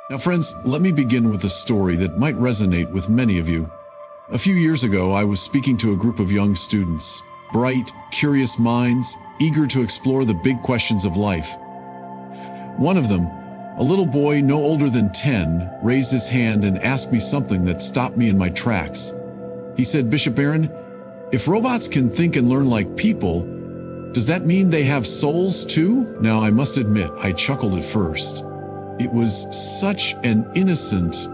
Now, friends, let me begin with a story that might resonate with many of you. A few years ago, I was speaking to a group of young students, bright, curious minds, eager to explore the big questions of life. One of them, a little boy no older than 10, raised his hand and asked me something that stopped me in my tracks. He said, "Bishop Aaron, if robots can think and learn like people, does that mean they have souls too?" Now, I must admit, I chuckled at first. It was such an innocent,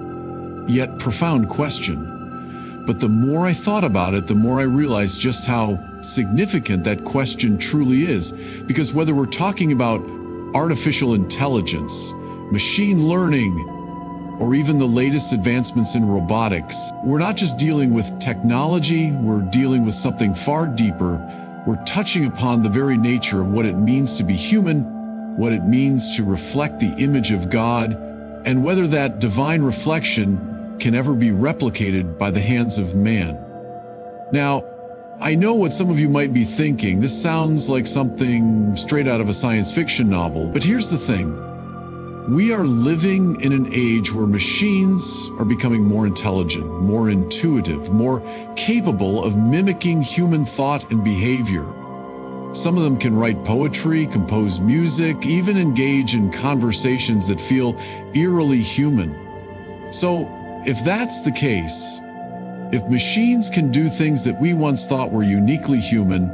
yet profound question. But the more I thought about it, the more I realized just how significant that question truly is. Because whether we're talking about artificial intelligence, machine learning, or even the latest advancements in robotics, we're not just dealing with technology, we're dealing with something far deeper. We're touching upon the very nature of what it means to be human, what it means to reflect the image of God, and whether that divine reflection can ever be replicated by the hands of man. Now, I know what some of you might be thinking. This sounds like something straight out of a science fiction novel, but here's the thing. We are living in an age where machines are becoming more intelligent, more intuitive, more capable of mimicking human thought and behavior. Some of them can write poetry, compose music, even engage in conversations that feel eerily human. So, if that's the case, if machines can do things that we once thought were uniquely human,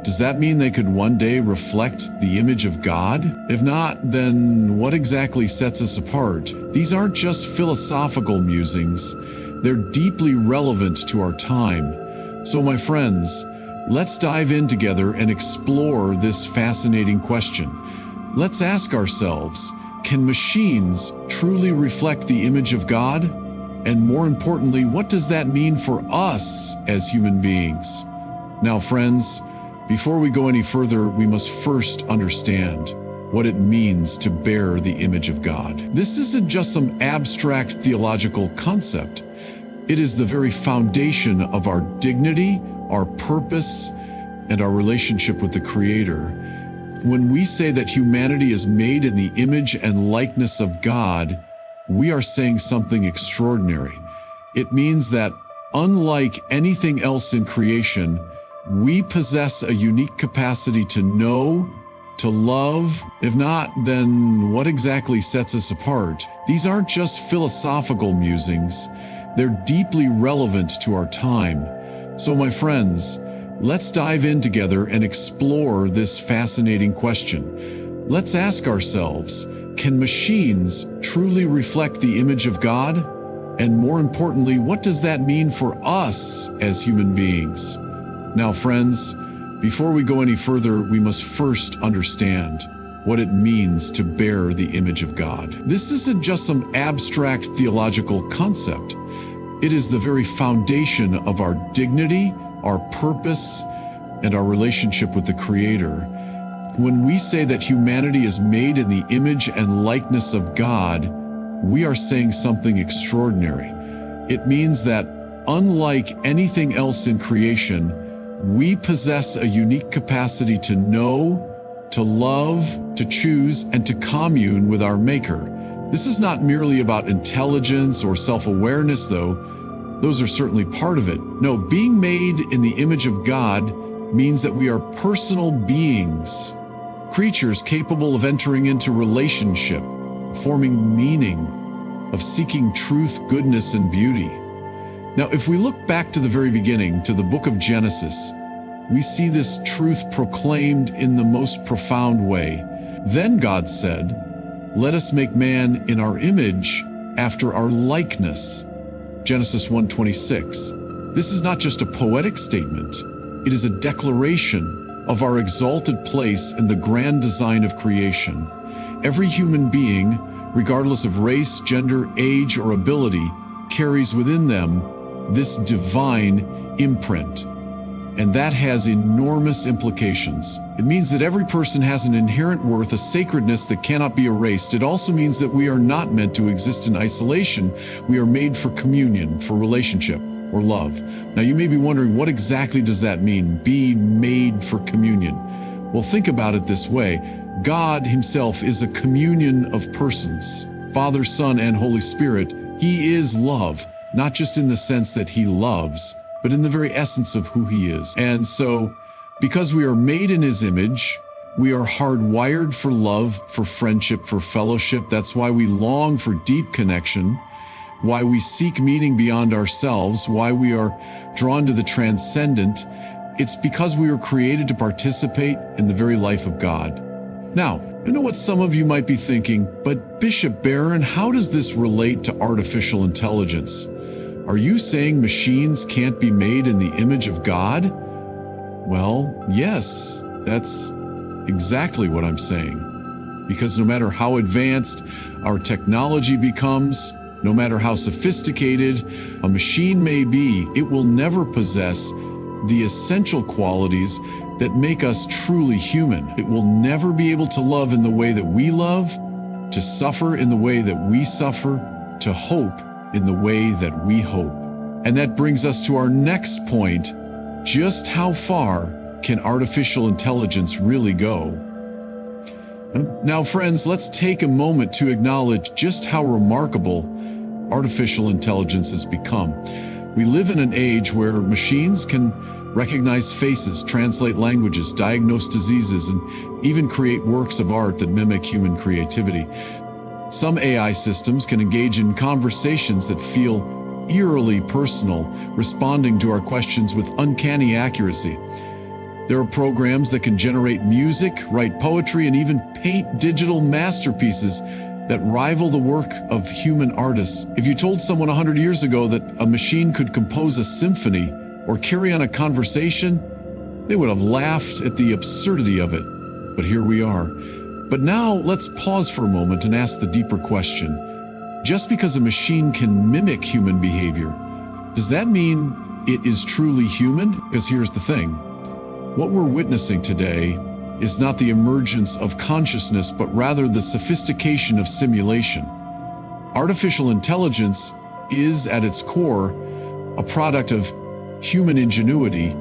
does that mean they could one day reflect the image of God? If not, then what exactly sets us apart? These aren't just philosophical musings, they're deeply relevant to our time. So my friends, let's dive in together and explore this fascinating question. Let's ask ourselves, can machines truly reflect the image of God? And more importantly, what does that mean for us as human beings? Now, friends, before we go any further, we must first understand what it means to bear the image of God. This isn't just some abstract theological concept. It is the very foundation of our dignity, our purpose, and our relationship with the Creator. When we say that humanity is made in the image and likeness of God, we are saying something extraordinary. It means that, unlike anything else in creation, we possess a unique capacity to know, to love. If not, then what exactly sets us apart? These aren't just philosophical musings. They're deeply relevant to our time. So my friends, let's dive in together and explore this fascinating question. Let's ask ourselves, can machines truly reflect the image of God? And more importantly, what does that mean for us as human beings? Now, friends, before we go any further, we must first understand what it means to bear the image of God. This isn't just some abstract theological concept. It is the very foundation of our dignity, our purpose, and our relationship with the Creator. When we say that humanity is made in the image and likeness of God, we are saying something extraordinary. It means that, unlike anything else in creation, we possess a unique capacity to know, to love, to choose, and to commune with our Maker. This is not merely about intelligence or self-awareness, though. Those are certainly part of it. No, being made in the image of God means that we are personal beings, creatures capable of entering into relationship, forming meaning, of seeking truth, goodness, and beauty. Now, if we look back to the very beginning, to the book of Genesis, we see this truth proclaimed in the most profound way. Then God said, "Let us make man in our image, after our likeness." Genesis 1:26. This is not just a poetic statement. It is a declaration of our exalted place in the grand design of creation. Every human being, regardless of race, gender, age, or ability, carries within them this divine imprint. And that has enormous implications. It means that every person has an inherent worth, a sacredness that cannot be erased. It also means that we are not meant to exist in isolation. We are made for communion, for relationship, or love. Now you may be wondering, what exactly does that mean, be made for communion? Well, think about it this way. God himself is a communion of persons. Father, Son, and Holy Spirit. He is love, not just in the sense that he loves, but in the very essence of who he is. And so, because we are made in his image, we are hardwired for love, for friendship, for fellowship. That's why we long for deep connection, why we seek meaning beyond ourselves, why we are drawn to the transcendent. It's because we were created to participate in the very life of God. Now, I know what some of you might be thinking, but Bishop Barron, how does this relate to artificial intelligence? Are you saying machines can't be made in the image of God? Well, yes, that's exactly what I'm saying. Because no matter how advanced our technology becomes, no matter how sophisticated a machine may be, it will never possess the essential qualities that make us truly human. It will never be able to love in the way that we love, to suffer in the way that we suffer, to hope in the way that we hope. And that brings us to our next point. Just how far can artificial intelligence really go? Now, friends, let's take a moment to acknowledge just how remarkable artificial intelligence has become. We live in an age where machines can recognize faces, translate languages, diagnose diseases, and even create works of art that mimic human creativity. Some AI systems can engage in conversations that feel eerily personal, responding to our questions with uncanny accuracy. There are programs that can generate music, write poetry, and even paint digital masterpieces that rival the work of human artists. If you told someone 100 years ago that a machine could compose a symphony or carry on a conversation, they would have laughed at the absurdity of it. But here we are. But now let's pause for a moment and ask the deeper question. Just because a machine can mimic human behavior, does that mean it is truly human? Because here's the thing. What we're witnessing today is not the emergence of consciousness, but rather the sophistication of simulation. Artificial intelligence is, at its core, a product of human ingenuity,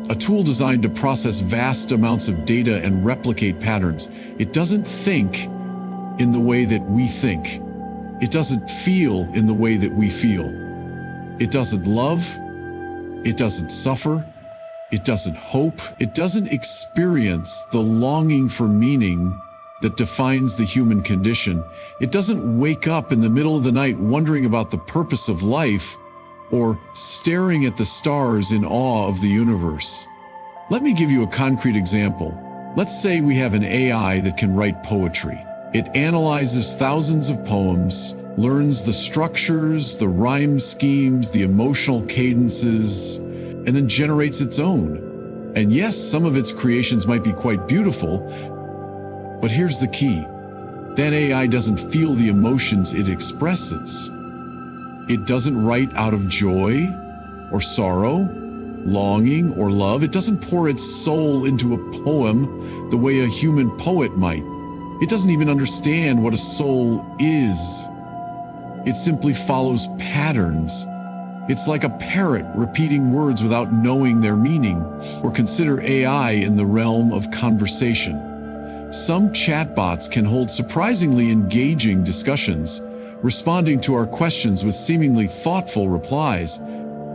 a tool designed to process vast amounts of data and replicate patterns. It doesn't think in the way that we think. It doesn't feel in the way that we feel. It doesn't love. It doesn't suffer. It doesn't hope. It doesn't experience the longing for meaning that defines the human condition. It doesn't wake up in the middle of the night wondering about the purpose of life or staring at the stars in awe of the universe. Let me give you a concrete example. Let's say we have an AI that can write poetry. It analyzes thousands of poems, learns the structures, the rhyme schemes, the emotional cadences, and then generates its own. And yes, some of its creations might be quite beautiful, but here's the key. That AI doesn't feel the emotions it expresses. It doesn't write out of joy or sorrow, longing or love. It doesn't pour its soul into a poem the way a human poet might. It doesn't even understand what a soul is. It simply follows patterns. It's like a parrot repeating words without knowing their meaning. Or consider AI in the realm of conversation. Some chatbots can hold surprisingly engaging discussions, responding to our questions with seemingly thoughtful replies.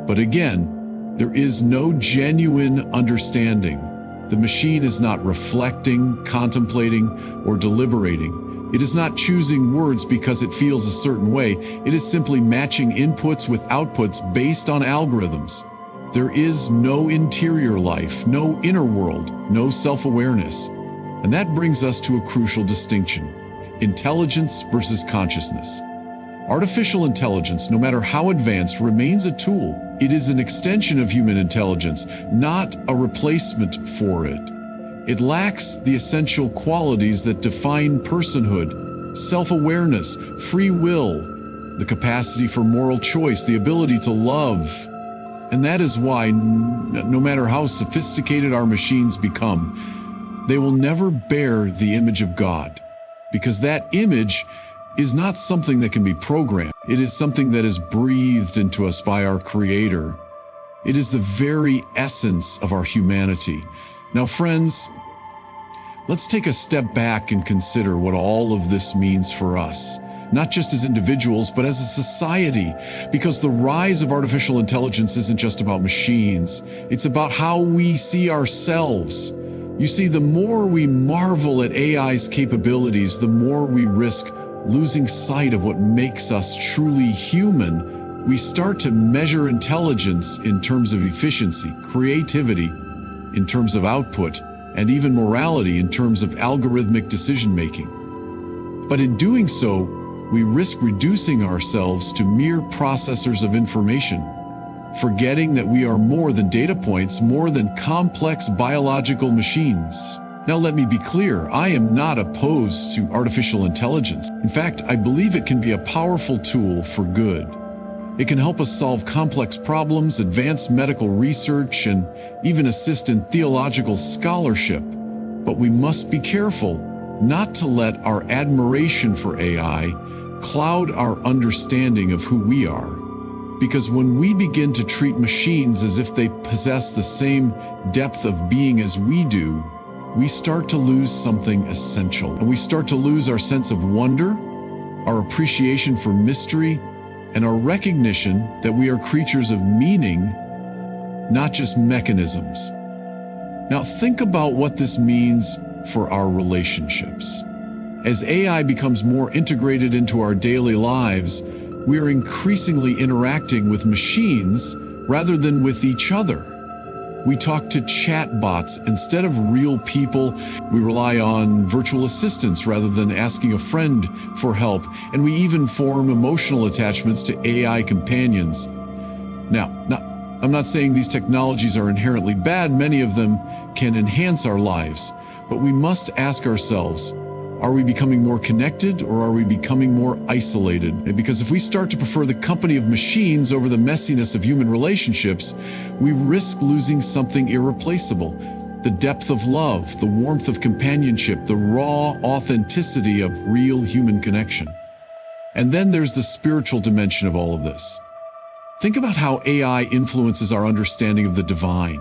But again, there is no genuine understanding. The machine is not reflecting, contemplating, or deliberating. It is not choosing words because it feels a certain way. It is simply matching inputs with outputs based on algorithms. There is no interior life, no inner world, no self-awareness. And that brings us to a crucial distinction: intelligence versus consciousness. Artificial intelligence, no matter how advanced, remains a tool. It is an extension of human intelligence, not a replacement for it. It lacks the essential qualities that define personhood: self-awareness, free will, the capacity for moral choice, the ability to love. And that is why, no matter how sophisticated our machines become, they will never bear the image of God, because that image is not something that can be programmed. It is something that is breathed into us by our Creator. It is the very essence of our humanity. Now, friends, let's take a step back and consider what all of this means for us. not just as individuals, but as a society, because the rise of artificial intelligence isn't just about machines. It's about how we see ourselves. You see, the more we marvel at AI's capabilities, the more we risk losing sight of what makes us truly human. We start to measure intelligence in terms of efficiency, creativity in terms of output, and even morality in terms of algorithmic decision-making. But in doing so, we risk reducing ourselves to mere processors of information, forgetting that we are more than data points, more than complex biological machines. Now let me be clear, I am not opposed to artificial intelligence. In fact, I believe it can be a powerful tool for good. It can help us solve complex problems, advance medical research, and even assist in theological scholarship. But we must be careful not to let our admiration for AI cloud our understanding of who we are. Because when we begin to treat machines as if they possess the same depth of being as we do, we start to lose something essential. And we start to lose our sense of wonder, our appreciation for mystery, and our recognition that we are creatures of meaning, not just mechanisms. Now think about what this means for our relationships. As AI becomes more integrated into our daily lives, we are increasingly interacting with machines rather than with each other. We talk to chatbots instead of real people. We rely on virtual assistants rather than asking a friend for help, and we even form emotional attachments to AI companions. Now, I'm not saying these technologies are inherently bad. Many of them can enhance our lives, but we must ask ourselves, are we becoming more connected or are we becoming more isolated? Because if we start to prefer the company of machines over the messiness of human relationships, we risk losing something irreplaceable. The depth of love, the warmth of companionship, the raw authenticity of real human connection. And then there's the spiritual dimension of all of this. Think about how AI influences our understanding of the divine.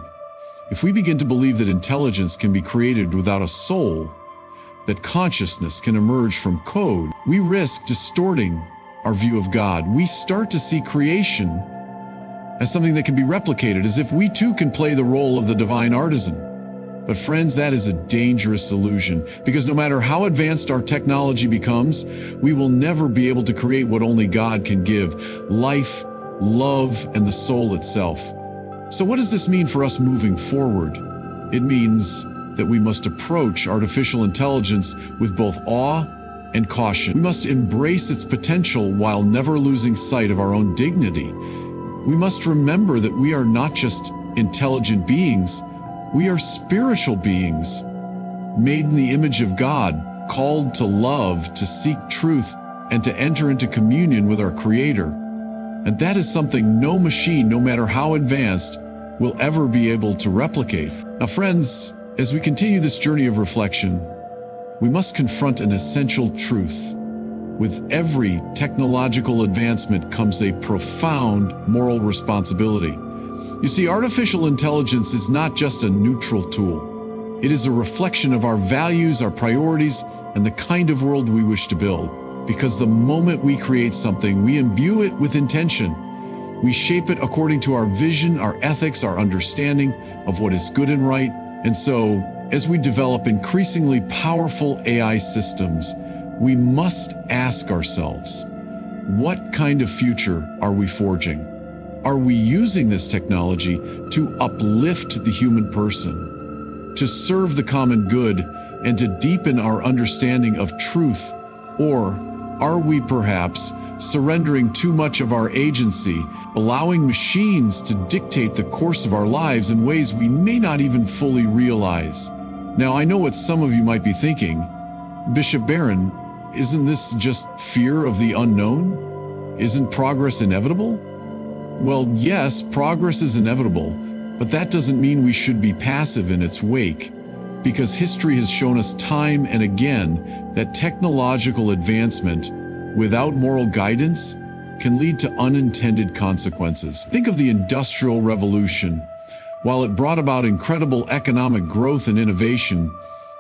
If we begin to believe that intelligence can be created without a soul, that consciousness can emerge from code, we risk distorting our view of God. We start to see creation as something that can be replicated, as if we too can play the role of the divine artisan. But friends, that is a dangerous illusion, because no matter how advanced our technology becomes, we will never be able to create what only God can give: life, love, and the soul itself. So what does this mean for us moving forward? It means that we must approach artificial intelligence with both awe and caution. We must embrace its potential while never losing sight of our own dignity. We must remember that we are not just intelligent beings, we are spiritual beings, made in the image of God, called to love, to seek truth, and to enter into communion with our Creator. And that is something no machine, no matter how advanced, will ever be able to replicate. Now, friends, as we continue this journey of reflection, we must confront an essential truth. With every technological advancement comes a profound moral responsibility. You see, artificial intelligence is not just a neutral tool. It is a reflection of our values, our priorities, and the kind of world we wish to build. Because the moment we create something, we imbue it with intention. We shape it according to our vision, our ethics, our understanding of what is good and right. And so, as we develop increasingly powerful AI systems, we must ask ourselves, what kind of future are we forging? Are we using this technology to uplift the human person, to serve the common good, and to deepen our understanding of truth? Or are we perhaps surrendering too much of our agency, allowing machines to dictate the course of our lives in ways we may not even fully realize? Now, I know what some of you might be thinking. Bishop Barron, isn't this just fear of the unknown? Isn't progress inevitable? Well, yes, progress is inevitable, but that doesn't mean we should be passive in its wake, because history has shown us time and again that technological advancement without moral guidance can lead to unintended consequences. Think of the Industrial Revolution. While it brought about incredible economic growth and innovation,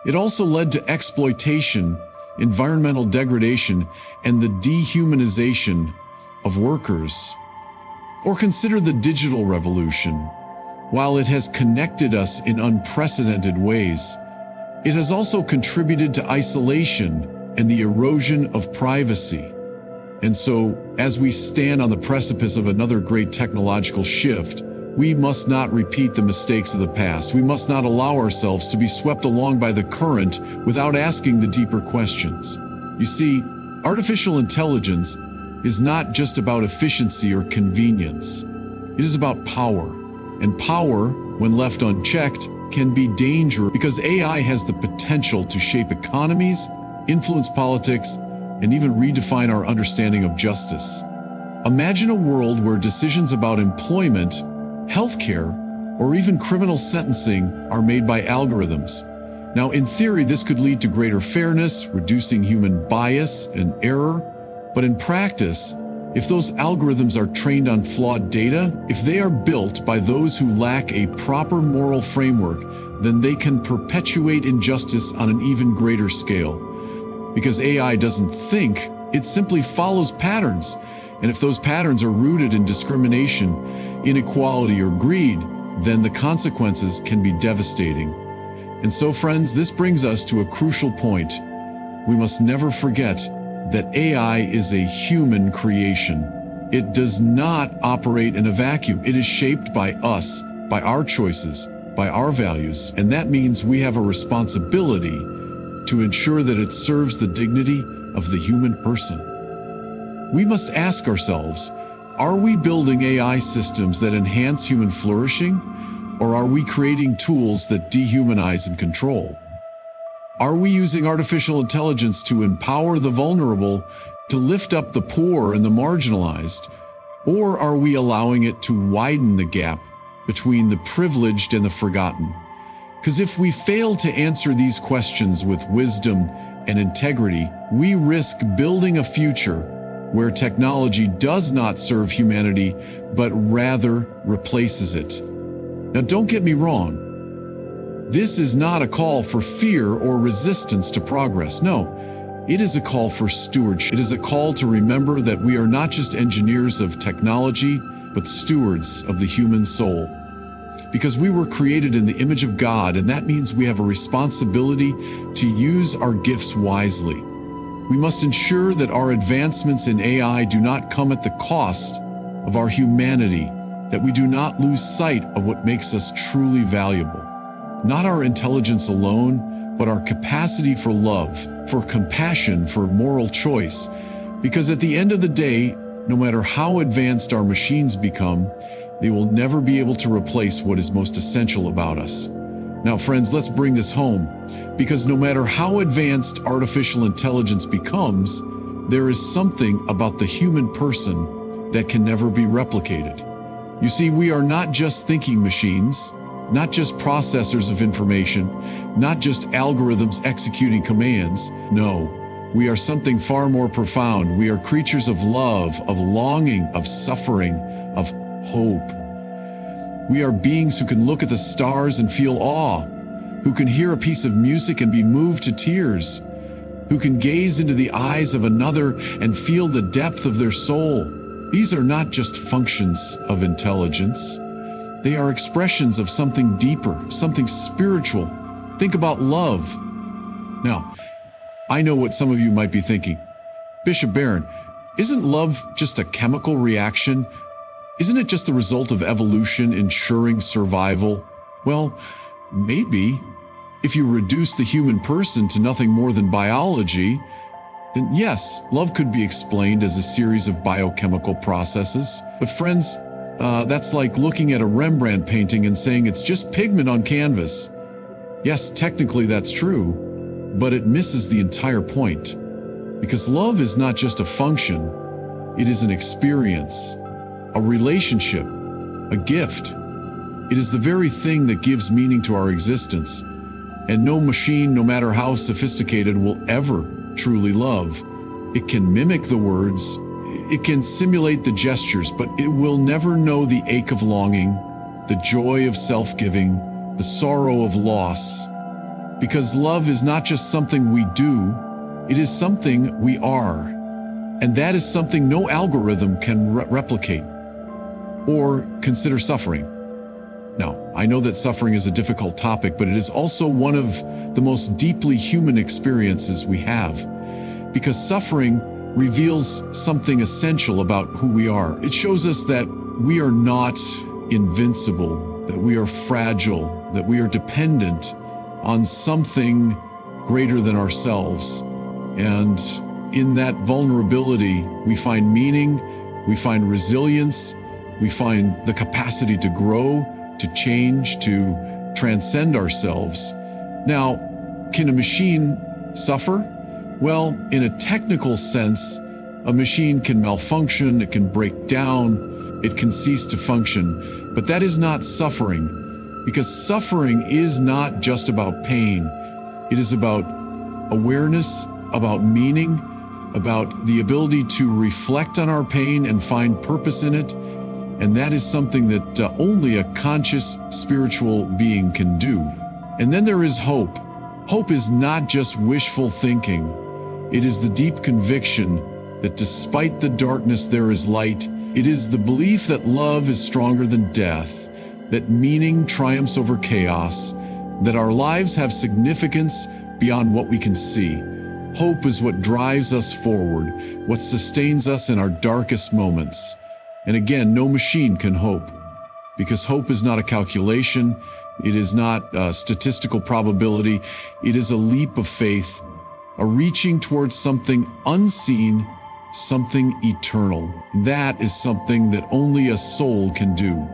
it also led to exploitation environmental degradation, and the dehumanization of workers. Or consider the digital revolution. While it has connected us in unprecedented ways, it has also contributed to isolation and the erosion of privacy. And so, as we stand on the precipice of another great technological shift, we must not repeat the mistakes of the past. We must not allow ourselves to be swept along by the current without asking the deeper questions. You see, artificial intelligence is not just about efficiency or convenience. It is about power. And power, when left unchecked, can be dangerous because AI has the potential to shape economies, influence politics, and even redefine our understanding of justice. Imagine a world where decisions about employment, healthcare, or even criminal sentencing are made by algorithms. Now, in theory, this could lead to greater fairness, reducing human bias and error. But in practice, if those algorithms are trained on flawed data, if they are built by those who lack a proper moral framework, then they can perpetuate injustice on an even greater scale. Because AI doesn't think, it simply follows patterns. And if those patterns are rooted in discrimination, inequality, or greed, then the consequences can be devastating. And so, friends, this brings us to a crucial point. We must never forget that AI is a human creation. It does not operate in a vacuum. It is shaped by us, by our choices, by our values, and that means we have a responsibility to ensure that it serves the dignity of the human person. We must ask ourselves, are we building AI systems that enhance human flourishing, or are we creating tools that dehumanize and control? Are we using artificial intelligence to empower the vulnerable, to lift up the poor and the marginalized, or are we allowing it to widen the gap between the privileged and the forgotten? Because if we fail to answer these questions with wisdom and integrity, we risk building a future where technology does not serve humanity, but rather replaces it. Now, don't get me wrong. This is not a call for fear or resistance to progress. No, it is a call for stewardship. It is a call to remember that we are not just engineers of technology, but stewards of the human soul. Because we were created in the image of God, and that means we have a responsibility to use our gifts wisely. We must ensure that our advancements in AI do not come at the cost of our humanity, that we do not lose sight of what makes us truly valuable. Not our intelligence alone, but our capacity for love, for compassion, for moral choice. Because at the end of the day, no matter how advanced our machines become, they will never be able to replace what is most essential about us. Now, friends, let's bring this home, because no matter how advanced artificial intelligence becomes, there is something about the human person that can never be replicated. You see, we are not just thinking machines, not just processors of information, not just algorithms executing commands. No, we are something far more profound. We are creatures of love, of longing, of suffering, of hope. We are beings who can look at the stars and feel awe, who can hear a piece of music and be moved to tears, who can gaze into the eyes of another and feel the depth of their soul. These are not just functions of intelligence. They are expressions of something deeper, something spiritual. Think about love. Now, I know what some of you might be thinking. Bishop Barron, isn't love just a chemical reaction? Isn't it just the result of evolution ensuring survival? Well, maybe. If you reduce the human person to nothing more than biology, then yes, love could be explained as a series of biochemical processes. But friends, that's like looking at a Rembrandt painting and saying it's just pigment on canvas. Yes, technically that's true, but it misses the entire point. Because love is not just a function, it is an experience, a relationship, a gift. It is the very thing that gives meaning to our existence. And no machine, no matter how sophisticated, will ever truly love. It can mimic the words, it can simulate the gestures, but it will never know the ache of longing, the joy of self-giving, the sorrow of loss. Because love is not just something we do, It is something we are. And that is something no algorithm can replicate or consider suffering. Now, I know that suffering is a difficult topic, but it is also one of the most deeply human experiences we have, because suffering reveals something essential about who we are. It shows us that we are not invincible, that we are fragile, that we are dependent on something greater than ourselves. And in that vulnerability, we find meaning, we find resilience, we find the capacity to grow, to change, to transcend ourselves. Now, can a machine suffer? Well, in a technical sense, a machine can malfunction, it can break down, it can cease to function, but that is not suffering, because suffering is not just about pain. It is about awareness, about meaning, about the ability to reflect on our pain and find purpose in it. And that is something that only a conscious spiritual being can do. And then there is hope. Hope is not just wishful thinking. It is the deep conviction that despite the darkness there is light. It is the belief that love is stronger than death, that meaning triumphs over chaos, that our lives have significance beyond what we can see. Hope is what drives us forward, what sustains us in our darkest moments. And again, no machine can hope, because hope is not a calculation. It is not a statistical probability. It is a leap of faith, a reaching towards something unseen, something eternal. That is something that only a soul can do.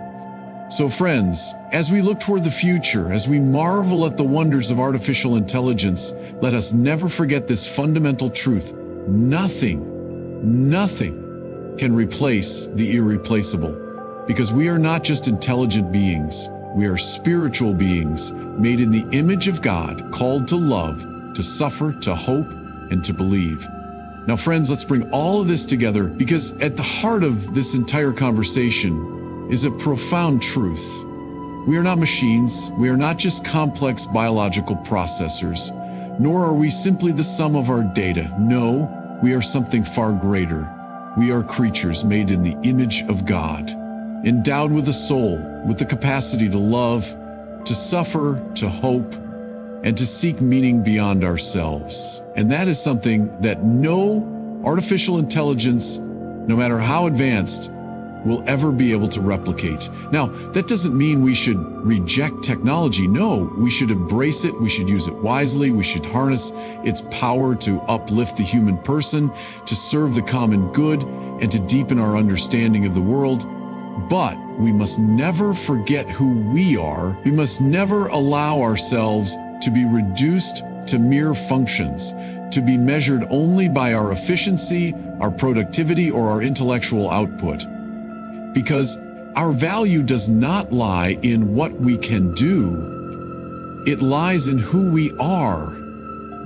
So friends, as we look toward the future, as we marvel at the wonders of artificial intelligence, let us never forget this fundamental truth. Nothing can replace the irreplaceable, because we are not just intelligent beings, we are spiritual beings made in the image of God, called to love, to suffer, to hope, and to believe. Now friends, let's bring all of this together, because at the heart of this entire conversation is a profound truth. We are not machines, we are not just complex biological processors, nor are we simply the sum of our data. No, we are something far greater. We are creatures made in the image of God, endowed with a soul, with the capacity to love, to suffer, to hope, and to seek meaning beyond ourselves. And that is something that no artificial intelligence, no matter how advanced, will ever be able to replicate. Now, that doesn't mean we should reject technology. No, we should embrace it. We should use it wisely. We should harness its power to uplift the human person, to serve the common good, and to deepen our understanding of the world. But we must never forget who we are. We must never allow ourselves to be reduced to mere functions, to be measured only by our efficiency, our productivity, or our intellectual output. Because our value does not lie in what we can do. It lies in who we are.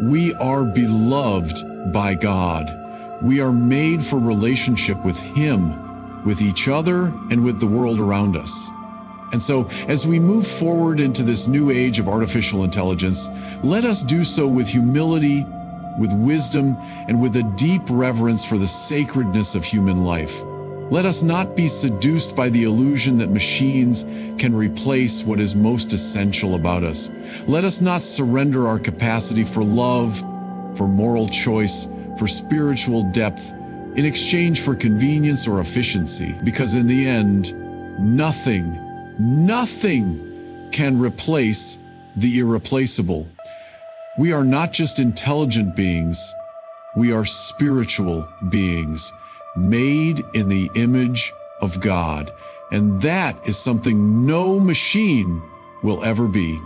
We are beloved by God. We are made for relationship with Him, with each other, and with the world around us. And so, as we move forward into this new age of artificial intelligence, let us do so with humility, with wisdom, and with a deep reverence for the sacredness of human life. Let us not be seduced by the illusion that machines can replace what is most essential about us. Let us not surrender our capacity for love, for moral choice, for spiritual depth, in exchange for convenience or efficiency, because in the end, nothing can replace the irreplaceable. We are not just intelligent beings, we are spiritual beings, made in the image of God. And that is something no machine will ever be.